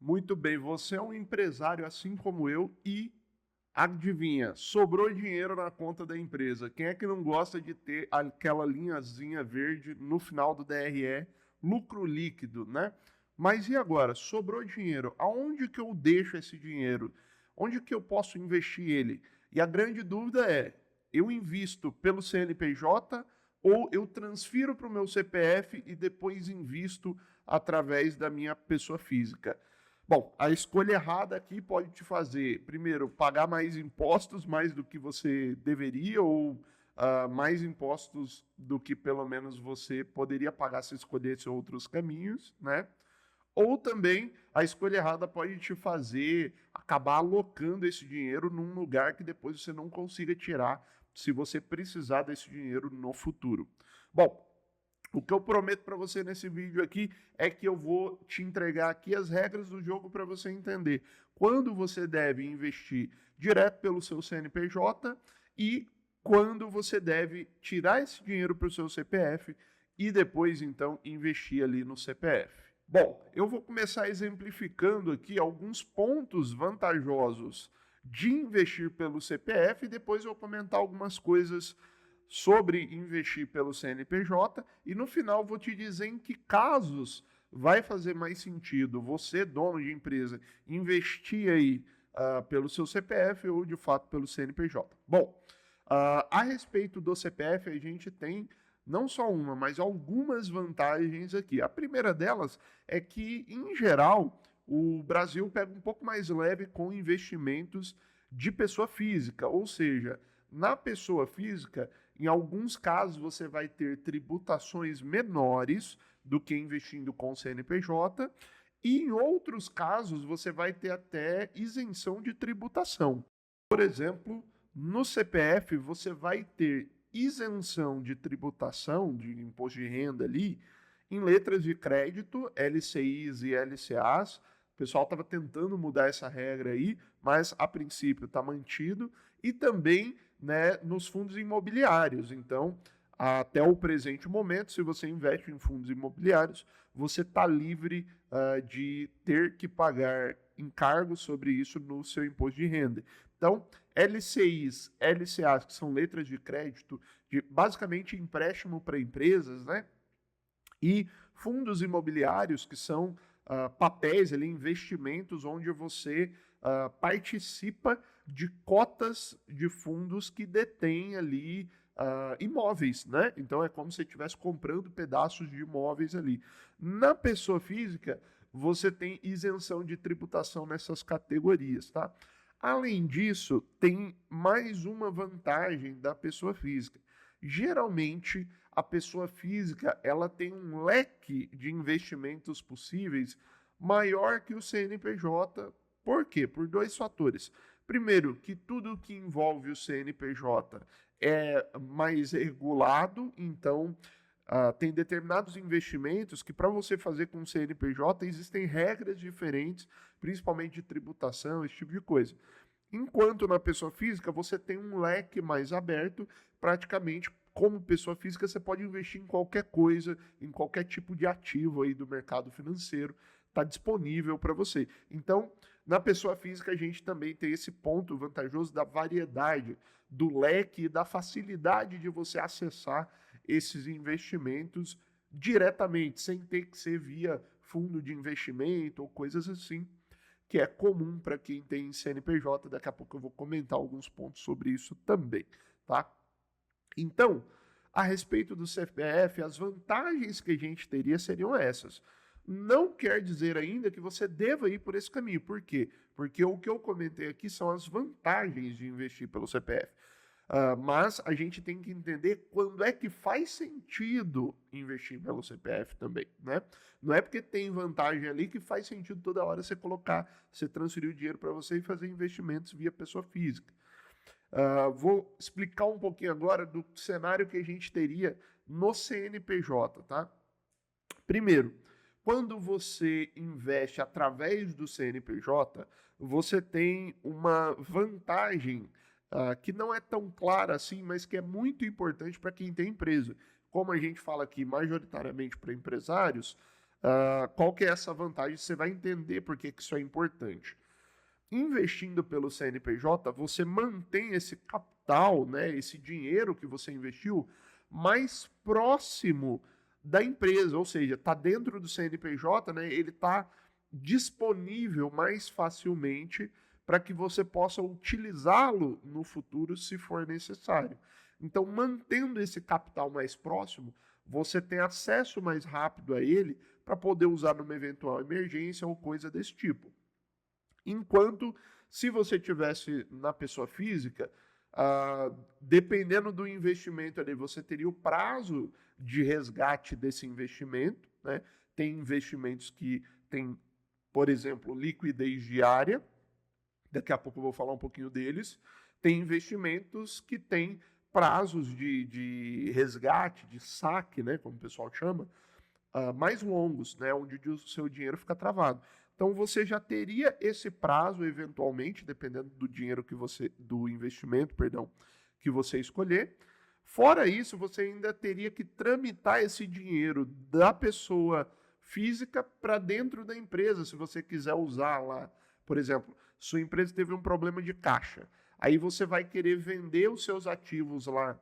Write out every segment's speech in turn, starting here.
Muito bem, você é um empresário assim como eu e adivinha, sobrou dinheiro na conta da empresa. Quem é que não gosta de ter aquela linhazinha verde no final do DRE, lucro líquido, né? Mas e agora? Sobrou dinheiro. Aonde que eu deixo esse dinheiro? Onde que eu posso investir ele? E a grande dúvida é: eu invisto pelo CNPJ ou eu transfiro para o meu CPF e depois invisto através da minha pessoa física? Bom, a escolha errada aqui pode te fazer, primeiro, pagar mais impostos, mais do que você deveria, ou mais impostos do que pelo menos você poderia pagar se escolhesse outros caminhos, né? Ou também a escolha errada pode te fazer acabar alocando esse dinheiro num lugar que depois você não consiga tirar se você precisar desse dinheiro no futuro. Bom, o que eu prometo para você nesse vídeo aqui é que eu vou te entregar aqui as regras do jogo para você entender quando você deve investir direto pelo seu CNPJ e quando você deve tirar esse dinheiro para o seu CPF e depois então investir ali no CPF. Bom, eu vou começar exemplificando aqui alguns pontos vantajosos de investir pelo CPF e depois eu vou comentar algumas coisas sobre investir pelo CNPJ e no final vou te dizer em que casos vai fazer mais sentido você, dono de empresa, investir aí pelo seu CPF ou de fato pelo CNPJ. Bom, a respeito do CPF, a gente tem não só uma, mas algumas vantagens aqui. A primeira delas é que, em geral, o Brasil pega um pouco mais leve com investimentos de pessoa física, ou seja, na pessoa física, em alguns casos você vai ter tributações menores do que investindo com CNPJ, e em outros casos você vai ter até isenção de tributação. Por exemplo, no CPF você vai ter isenção de tributação, de imposto de renda ali, em letras de crédito, LCIs e LCAs. O pessoal estava tentando mudar essa regra aí, mas a princípio está mantido. E também, né, nos fundos imobiliários. Então, até o presente momento, se você investe em fundos imobiliários, você está livre de ter que pagar encargos sobre isso no seu imposto de renda. Então, LCIs, LCAs, que são letras de crédito, de basicamente empréstimo para empresas, né? E fundos imobiliários, que são papéis, ali, investimentos, onde você participa de cotas de fundos que detêm ali imóveis, né? Então é como se você estivesse comprando pedaços de imóveis ali. Na pessoa física, você tem isenção de tributação nessas categorias, tá? Além disso, tem mais uma vantagem da pessoa física. Geralmente, a pessoa física ela tem um leque de investimentos possíveis maior que o CNPJ. Por quê? Por dois fatores. Primeiro, que tudo que envolve o CNPJ é mais regulado, então tem determinados investimentos que para você fazer com o CNPJ existem regras diferentes, principalmente de tributação, esse tipo de coisa. Enquanto na pessoa física você tem um leque mais aberto, praticamente como pessoa física você pode investir em qualquer coisa, em qualquer tipo de ativo aí do mercado financeiro, está disponível para você. Então, na pessoa física a gente também tem esse ponto vantajoso da variedade, do leque e da facilidade de você acessar esses investimentos diretamente, sem ter que ser via fundo de investimento ou coisas assim, que é comum para quem tem CNPJ. Daqui a pouco eu vou comentar alguns pontos sobre isso também, tá? Então, a respeito do CPF, as vantagens que a gente teria seriam essas. Não quer dizer ainda que você deva ir por esse caminho. Por quê? Porque o que eu comentei aqui são as vantagens de investir pelo CPF. Mas a gente tem que entender quando é que faz sentido investir pelo CPF também, né? Não é porque tem vantagem ali que faz sentido toda hora você colocar, você transferir o dinheiro para você e fazer investimentos via pessoa física. Vou explicar um pouquinho agora do cenário que a gente teria no CNPJ, tá? Primeiro, quando você investe através do CNPJ, você tem uma vantagem que não é tão clara assim, mas que é muito importante para quem tem empresa. Como a gente fala aqui majoritariamente para empresários, Qual que é essa vantagem? Você vai entender por que isso é importante. Investindo pelo CNPJ, você mantém esse capital, né, esse dinheiro que você investiu, mais próximo da empresa, ou seja, está dentro do CNPJ, né, ele está disponível mais facilmente para que você possa utilizá-lo no futuro se for necessário. Então, mantendo esse capital mais próximo, você tem acesso mais rápido a ele para poder usar numa eventual emergência ou coisa desse tipo. Enquanto, se você tivesse na pessoa física, dependendo do investimento ali, você teria o prazo de resgate desse investimento, né? Tem investimentos que têm, por exemplo, liquidez diária, daqui a pouco eu vou falar um pouquinho deles. Tem investimentos que têm prazos de resgate, de saque, né, como o pessoal chama, mais longos, né, onde o seu dinheiro fica travado. Então você já teria esse prazo eventualmente, dependendo do dinheiro que você, do investimento, perdão, que você escolher. Fora isso, você ainda teria que tramitar esse dinheiro da pessoa física para dentro da empresa, se você quiser usar lá. Por exemplo, sua empresa teve um problema de caixa. Aí você vai querer vender os seus ativos lá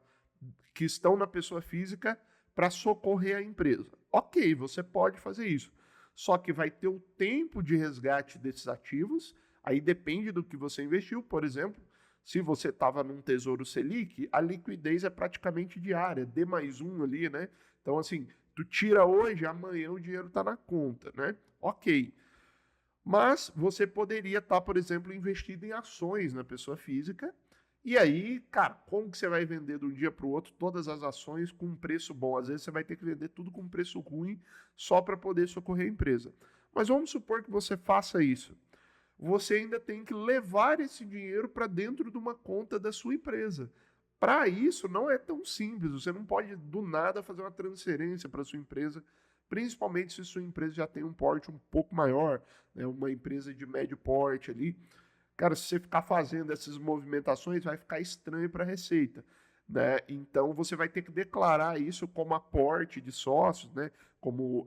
que estão na pessoa física para socorrer a empresa. Ok, você pode fazer isso. Só que vai ter o tempo de resgate desses ativos, aí depende do que você investiu. Por exemplo, se você estava num Tesouro Selic, a liquidez é praticamente diária, D+1 ali, né? Então, assim, tu tira hoje, amanhã o dinheiro está na conta, né? Ok. Mas você poderia estar, por exemplo, investido em ações na pessoa física. E aí, cara, como que você vai vender de um dia para o outro todas as ações com um preço bom? Às vezes você vai ter que vender tudo com um preço ruim só para poder socorrer a empresa. Mas vamos supor que você faça isso. Você ainda tem que levar esse dinheiro para dentro de uma conta da sua empresa. Para isso, não é tão simples. Você não pode, do nada, fazer uma transferência para sua empresa, principalmente se sua empresa já tem um porte um pouco maior, né, uma empresa de médio porte ali. Cara, se você ficar fazendo essas movimentações, vai ficar estranho para a Receita, né? Então, você vai ter que declarar isso como aporte de sócios, né? Como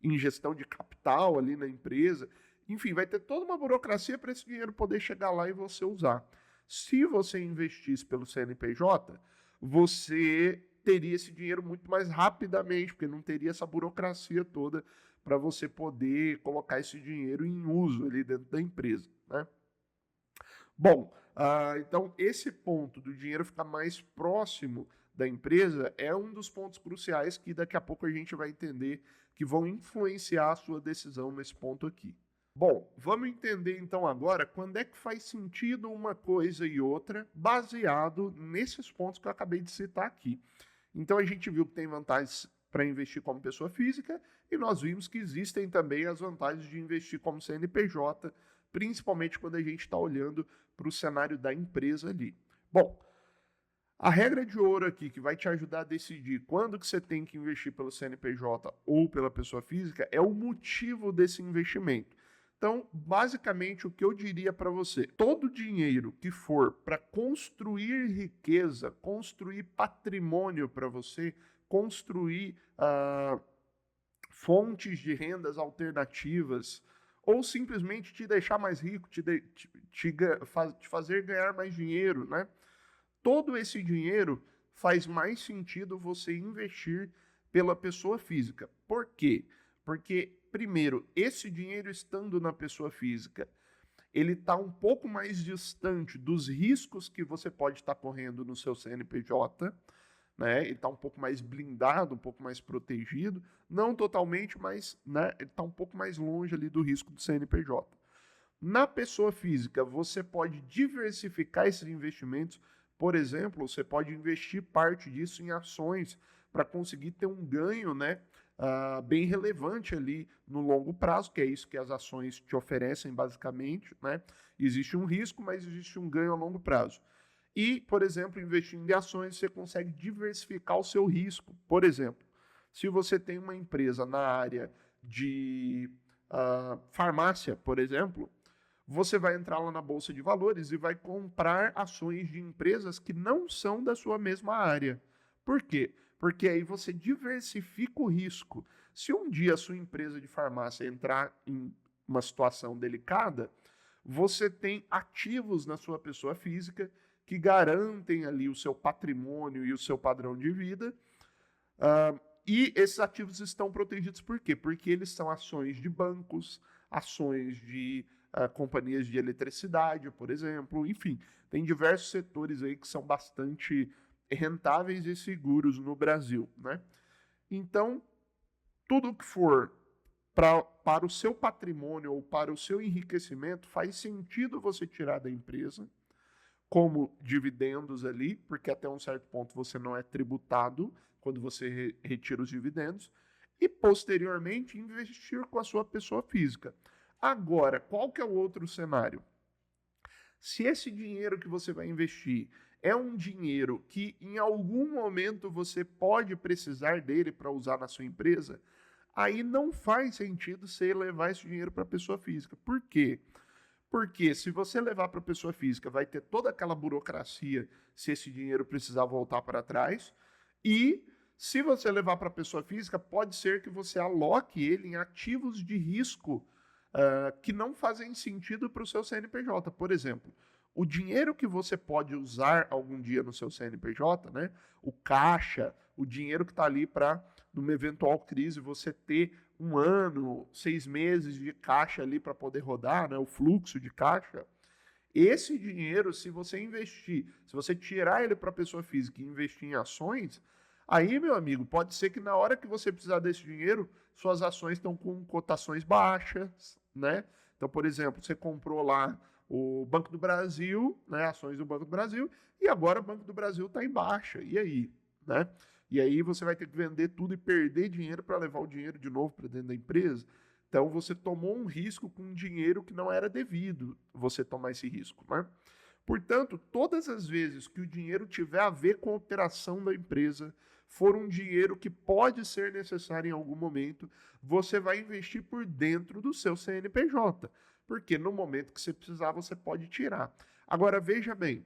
ingestão de capital ali na empresa. Enfim, vai ter toda uma burocracia para esse dinheiro poder chegar lá e você usar. Se você investisse pelo CNPJ, você teria esse dinheiro muito mais rapidamente, porque não teria essa burocracia toda para você poder colocar esse dinheiro em uso ali dentro da empresa, né? Bom, então esse ponto do dinheiro ficar mais próximo da empresa é um dos pontos cruciais que daqui a pouco a gente vai entender que vão influenciar a sua decisão nesse ponto aqui. Bom, vamos entender então agora quando é que faz sentido uma coisa e outra baseado nesses pontos que eu acabei de citar aqui. Então a gente viu que tem vantagens para investir como pessoa física e nós vimos que existem também as vantagens de investir como CNPJ, principalmente quando a gente está olhando para o cenário da empresa ali. Bom, a regra de ouro aqui que vai te ajudar a decidir quando que você tem que investir pelo CNPJ ou pela pessoa física é o motivo desse investimento. Então, basicamente, o que eu diria para você, todo dinheiro que for para construir riqueza, construir patrimônio para você, construir fontes de rendas alternativas, ou simplesmente te deixar mais rico, te fazer ganhar mais dinheiro, né? Todo esse dinheiro faz mais sentido você investir pela pessoa física. Por quê? Porque, primeiro, esse dinheiro estando na pessoa física, ele está um pouco mais distante dos riscos que você pode estar correndo no seu CNPJ, né? Ele está um pouco mais blindado, um pouco mais protegido, não totalmente, mas, né, ele está um pouco mais longe ali do risco do CNPJ. Na pessoa física, você pode diversificar esses investimentos. Por exemplo, você pode investir parte disso em ações para conseguir ter um ganho, né, bem relevante ali no longo prazo, que é isso que as ações te oferecem basicamente, né? Existe um risco, mas existe um ganho a longo prazo. E, por exemplo, investindo em ações, você consegue diversificar o seu risco. Por exemplo, se você tem uma empresa na área de farmácia, por exemplo, você vai entrar lá na Bolsa de Valores e vai comprar ações de empresas que não são da sua mesma área. Por quê? Porque aí você diversifica o risco. Se um dia a sua empresa de farmácia entrar em uma situação delicada, você tem ativos na sua pessoa física que garantem ali o seu patrimônio e o seu padrão de vida. E esses ativos estão protegidos por quê? Porque eles são ações de bancos, ações de companhias de eletricidade, por exemplo, enfim, tem diversos setores aí que são bastante rentáveis e seguros no Brasil, né? Então, tudo que for para o seu patrimônio ou para o seu enriquecimento, faz sentido você tirar da empresa, como dividendos ali, porque até um certo ponto você não é tributado quando você retira os dividendos, e posteriormente investir com a sua pessoa física. Agora, qual que é o outro cenário? Se esse dinheiro que você vai investir é um dinheiro que em algum momento você pode precisar dele para usar na sua empresa, aí não faz sentido você levar esse dinheiro para a pessoa física. Por quê? Porque se você levar para a pessoa física, vai ter toda aquela burocracia se esse dinheiro precisar voltar para trás. E se você levar para a pessoa física, pode ser que você aloque ele em ativos de risco que não fazem sentido para o seu CNPJ. Por exemplo, o dinheiro que você pode usar algum dia no seu CNPJ, né, o caixa, o dinheiro que está ali para, numa eventual crise, você ter 1 ano, 6 meses de caixa ali para poder rodar, né, o fluxo de caixa. Esse dinheiro, se você investir, se você tirar ele para a pessoa física e investir em ações, aí, meu amigo, pode ser que na hora que você precisar desse dinheiro, suas ações estão com cotações baixas, né? Então, por exemplo, você comprou lá o Banco do Brasil, né, ações do Banco do Brasil, e agora o Banco do Brasil está em baixa. E aí, né? E aí você vai ter que vender tudo e perder dinheiro para levar o dinheiro de novo para dentro da empresa. Então você tomou um risco com dinheiro que não era devido você tomar esse risco, né? Portanto, todas as vezes que o dinheiro tiver a ver com a operação da empresa, for um dinheiro que pode ser necessário em algum momento, você vai investir por dentro do seu CNPJ. Porque no momento que você precisar, você pode tirar. Agora, veja bem,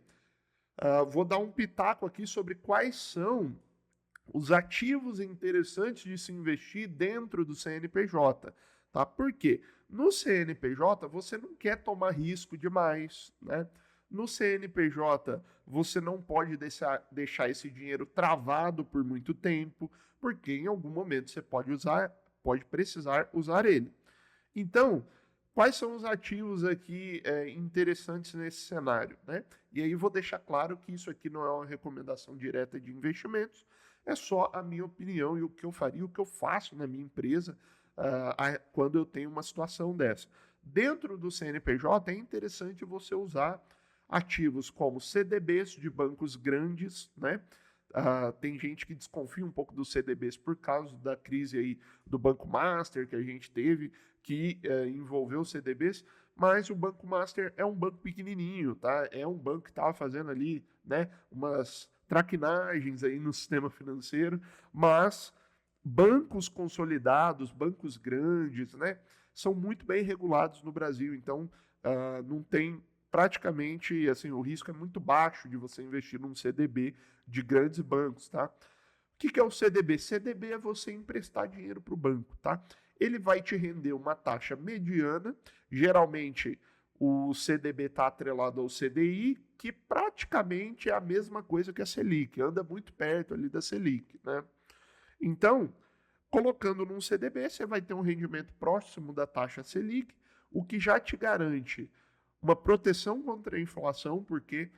vou dar um pitaco aqui sobre quais são os ativos interessantes de se investir dentro do CNPJ. Tá? Por quê? No CNPJ, você não quer tomar risco demais, né? No CNPJ, você não pode deixar esse dinheiro travado por muito tempo, porque em algum momento você pode precisar usar ele. Então, quais são os ativos aqui interessantes nesse cenário, né? E aí vou deixar claro que isso aqui não é uma recomendação direta de investimentos, é só a minha opinião e o que eu faria, o que eu faço na minha empresa quando eu tenho uma situação dessa. Dentro do CNPJ é interessante você usar ativos como CDBs de bancos grandes, né? Tem gente que desconfia um pouco dos CDBs por causa da crise aí do Banco Master que a gente teve, que envolveu os CDBs, mas o Banco Master é um banco pequenininho, tá? É um banco que estava fazendo ali, né, umas traquinagens aí no sistema financeiro, mas bancos consolidados, bancos grandes, né, são muito bem regulados no Brasil, então não tem praticamente, assim, o risco é muito baixo de você investir num CDB de grandes bancos, tá? O que é o CDB? CDB é você emprestar dinheiro para o banco, tá? Ele vai te render uma taxa mediana, geralmente o CDB está atrelado ao CDI, que praticamente é a mesma coisa que a Selic, anda muito perto ali da Selic, né? Então, colocando num CDB, você vai ter um rendimento próximo da taxa Selic, o que já te garante uma proteção contra a inflação, porque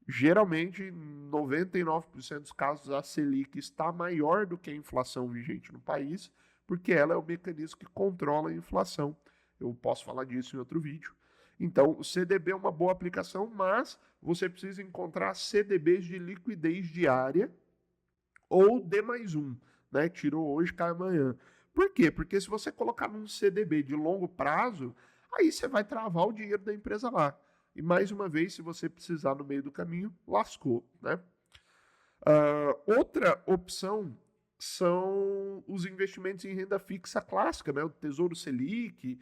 geralmente, em 99% dos casos, a Selic está maior do que a inflação vigente no país, porque ela é o mecanismo que controla a inflação. Eu posso falar disso em outro vídeo. Então, o CDB é uma boa aplicação, mas você precisa encontrar CDBs de liquidez diária ou D+1, né? Tirou hoje, cai amanhã. Por quê? Porque se você colocar num CDB de longo prazo, aí você vai travar o dinheiro da empresa lá. E mais uma vez, se você precisar no meio do caminho, lascou, né? Outra opção são os investimentos em renda fixa clássica, né? O Tesouro Selic,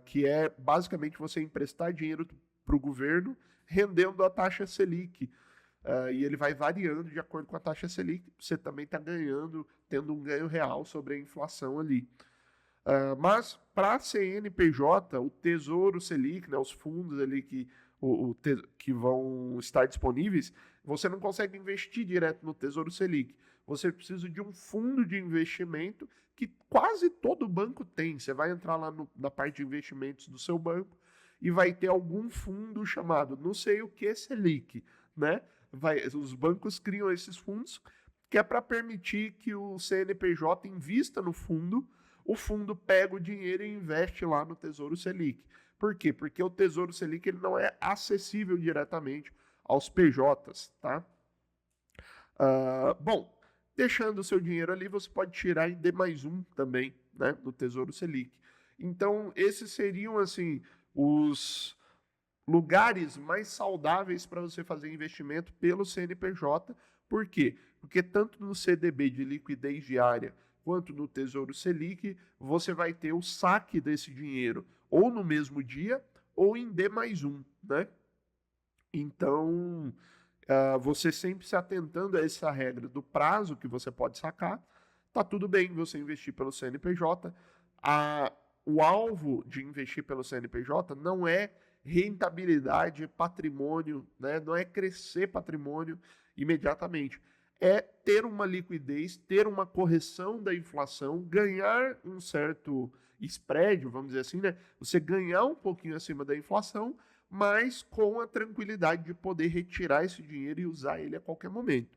que é basicamente você emprestar dinheiro para o governo rendendo a taxa Selic. e ele vai variando de acordo com a taxa Selic. Você também está ganhando, tendo um ganho real sobre a inflação ali. Mas para CNPJ, o Tesouro Selic, né, os fundos ali que vão estar disponíveis, você não consegue investir direto no Tesouro Selic. Você precisa de um fundo de investimento que quase todo banco tem. Você vai entrar lá na parte de investimentos do seu banco e vai ter algum fundo chamado não sei o que Selic, né? Os bancos criam esses fundos que é para permitir que o CNPJ invista no fundo, o fundo pega o dinheiro e investe lá no Tesouro Selic. Por quê? Porque o Tesouro Selic ele não é acessível diretamente aos PJs, tá? Bom, deixando o seu dinheiro ali, você pode tirar em D+1 também, né, do Tesouro Selic. Então, esses seriam, assim, os lugares mais saudáveis para você fazer investimento pelo CNPJ. Por quê? Porque tanto no CDB de liquidez diária quanto no Tesouro Selic, você vai ter o saque desse dinheiro ou no mesmo dia ou em D+1, né? Então, você sempre se atentando a essa regra do prazo que você pode sacar, tá tudo bem você investir pelo CNPJ. O alvo de investir pelo CNPJ não é rentabilidade, patrimônio, né? Não é crescer patrimônio imediatamente. É ter uma liquidez, ter uma correção da inflação, ganhar um certo spread, vamos dizer assim, né? Você ganhar um pouquinho acima da inflação, mas com a tranquilidade de poder retirar esse dinheiro e usar ele a qualquer momento.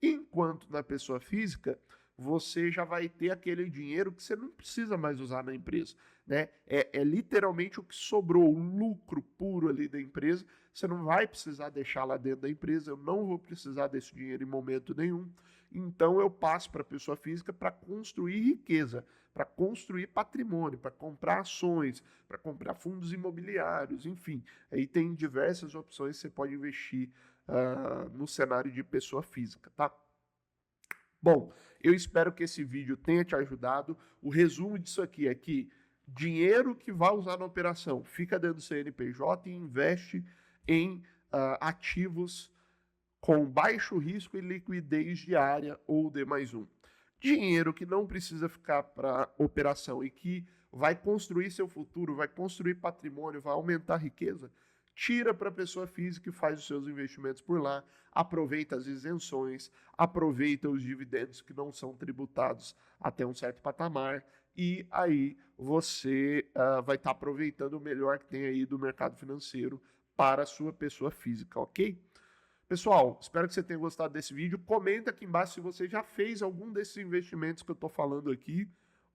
Enquanto na pessoa física, você já vai ter aquele dinheiro que você não precisa mais usar na empresa, né? É literalmente o que sobrou, o lucro puro ali da empresa. Você não vai precisar deixar lá dentro da empresa, eu não vou precisar desse dinheiro em momento nenhum. Então eu passo para a pessoa física para construir riqueza, para construir patrimônio, para comprar ações, para comprar fundos imobiliários, enfim. Aí tem diversas opções que você pode investir no cenário de pessoa física, tá? Bom, eu espero que esse vídeo tenha te ajudado. O resumo disso aqui é que dinheiro que vai usar na operação fica dentro do CNPJ e investe em ativos com baixo risco e liquidez diária ou D+1. Dinheiro que não precisa ficar para operação e que vai construir seu futuro, vai construir patrimônio, vai aumentar a riqueza, tira para a pessoa física e faz os seus investimentos por lá, aproveita as isenções, aproveita os dividendos que não são tributados até um certo patamar, e aí você vai estar aproveitando o melhor que tem aí do mercado financeiro para a sua pessoa física, ok? Pessoal, espero que você tenha gostado desse vídeo. Comenta aqui embaixo se você já fez algum desses investimentos que eu estou falando aqui,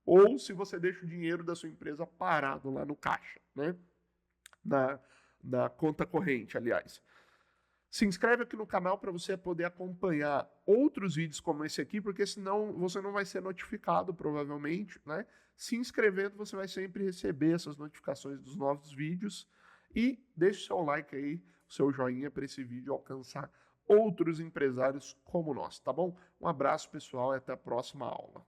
ou se você deixa o dinheiro da sua empresa parado lá no caixa, né? Na conta corrente, aliás. Se inscreve aqui no canal para você poder acompanhar outros vídeos como esse aqui, porque senão você não vai ser notificado, provavelmente, né? Se inscrevendo, você vai sempre receber essas notificações dos novos vídeos. E deixe seu like aí, seu joinha para esse vídeo alcançar outros empresários como nós, tá bom? Um abraço, pessoal, e até a próxima aula.